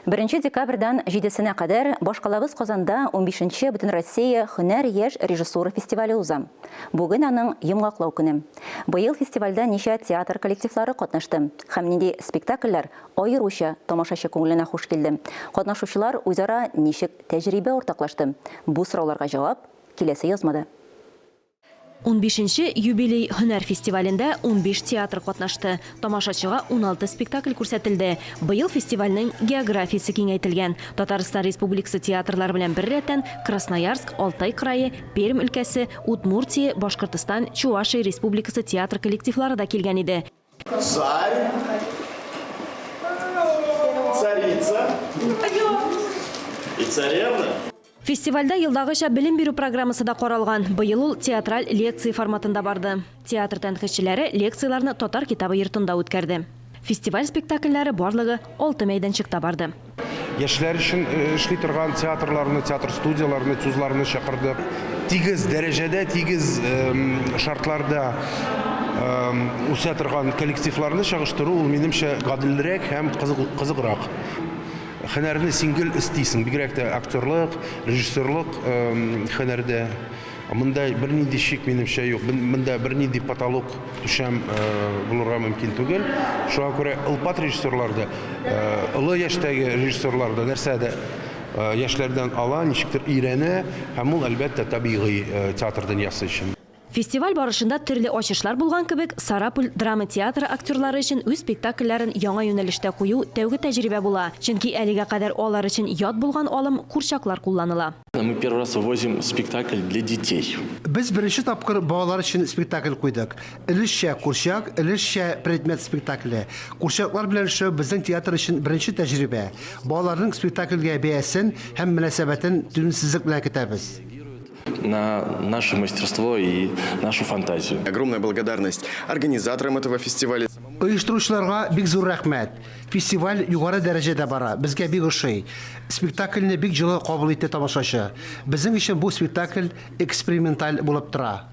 1 декабрьдан 7-сенә кадәр Башкалабыз Казанда 15-нче Бөтен Россия һөнәр яшь режиссуры фестивале уза. Бүген аның йомгаклау көне. Быел фестивальдә ничә театр коллективлары катнашты. Һәм нинди спектакльләр аеруча тамашачы күңеленә хуш килде. Катнашучылар үзара ничек тәҗрибә уртаклашты? Бу сорауларга җавап киләсе язмада. 15-нче юбилей һөнәр фестивалендә 15 театр катнашты. Тамашачыга 16 спектакль күрсәтелде. Быел фестивальнең географиясе киңәйтелгән. Татарстан Республикасы театрлары белән бер рәттән Красноярск, Алтай крае, Пермь өлкәсе, Удмуртия, Башкортстан, Чувашия Республикасы театр коллективлары да килгән иде. Царь, царица и царевна. Фестивальдә елдагыча белем бирү программасы да каралган. Быел ул театраль лекция форматында барды. Театр тәнкыйтьчеләре лекцияларны татар китабы йортында үткәрде. Фестиваль спектакльләре барлыгы 6 мәйданчыкта барды. Яшьләр өчен эшли торган театрларны, театр студияларны, тузларны чакырдык. Тигез дәрәҗәдә, тигез шартларда үсә торган коллективларны чагыштыру ул минемчә гаделрәк һәм кызыграк. Һөнәрне сингел истисең, бигрәк тә актерлык, режиссерлык һөнәрдә. Монда бернинди шик минемчә юк. Монда бернинди потолок түшәм булырга мөмкин түгел. Шуңа күрә ылпат режиссерларда, олы яшьтәге режиссерларда нәрсәдә яшьләрдән ала, ничектер өйрәнә, һәм ул әлбәттә табигый театр дөньясы өчен. Фестиваль барышында төрле ачышлар булган кебек, Сарапул драма театры актерлары өчен үз спектакльләрен яңа юнәлештә кую тәүге тәҗрибә була. Чөнки әлегә кадәр алар өчен ят булган алым курчаклар кулланыла. Мы первый раз ввозим спектакль для детей. Без беренче тапкыр балалар өчен спектакль куйдык. Өлешчә курчак, өлешчә предмет спектакле. Курчаклар белән эшләү безнең театр өчен беренче тәҗрибә. Балаларның спектакльгә бәясен һәм мөнәсәбәтен түземсезлек белән көтәбез. На наше мастерство и нашу фантазию. Огромная благодарность организаторам этого фестиваля. Оештыручыларга бик зур рәхмәт. Фестиваль югары дәрәҗәдә бара. Безгә бик ошый. Спектакльне бик җылы кабул итте тамашачы. Безнең өчен бу спектакль эксперименталь булып тора.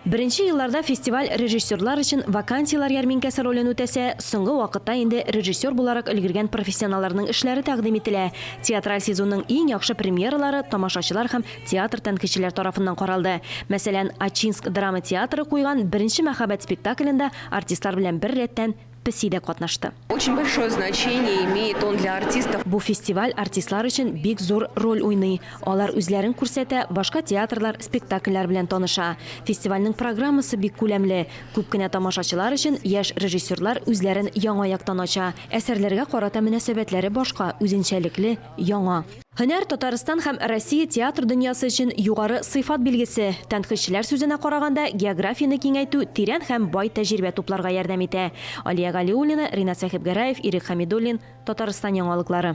Беренче елларда фестиваль режиссерлар өчен вакансиялар ярминкәсе ролен үтәсә, соңгы вакытта инде режиссер буларак өлгергән профессионалларның эшләре тәкъдим ителә. Театраль сезонның иң яхшы премьералары тамашачылар һәм театр тәнкыйтьчеләр тарафыннан каралды. Мәсәлән, Ачинск драма театры куйган беренче мәхәббәт спектаклендә артистлар белән бер рәттән Песида катнашты. Очень большое значение имеет он для артистов. Бу фестиваль артистлар өчен бик зур роль уйный. Алар үзләрен күрсәтә, башка театрлар, спектакльләр белән таныша. Фестивальнең программасы бик күләмле. Күп кенә тамашачылар өчен яшь режиссерлар үзләрен яңа яктан ача. Әсәрләргә карата мөнәсәбәтләре башка, үзенчәлекле, яңа. Һөнәр Татарстан һәм Россия театр дөньясы өчен югары сыйфат билгесе. Тәнкыйтьчеләр сүзенә караганда, географияны киңәйтү тирән һәм бай тәҗрибә тупларга ярдәм итә. Алия Галиуллина, Ринат Сәхибгәрәев, Ирек Хәмидуллин, Татарстан яңалыклары.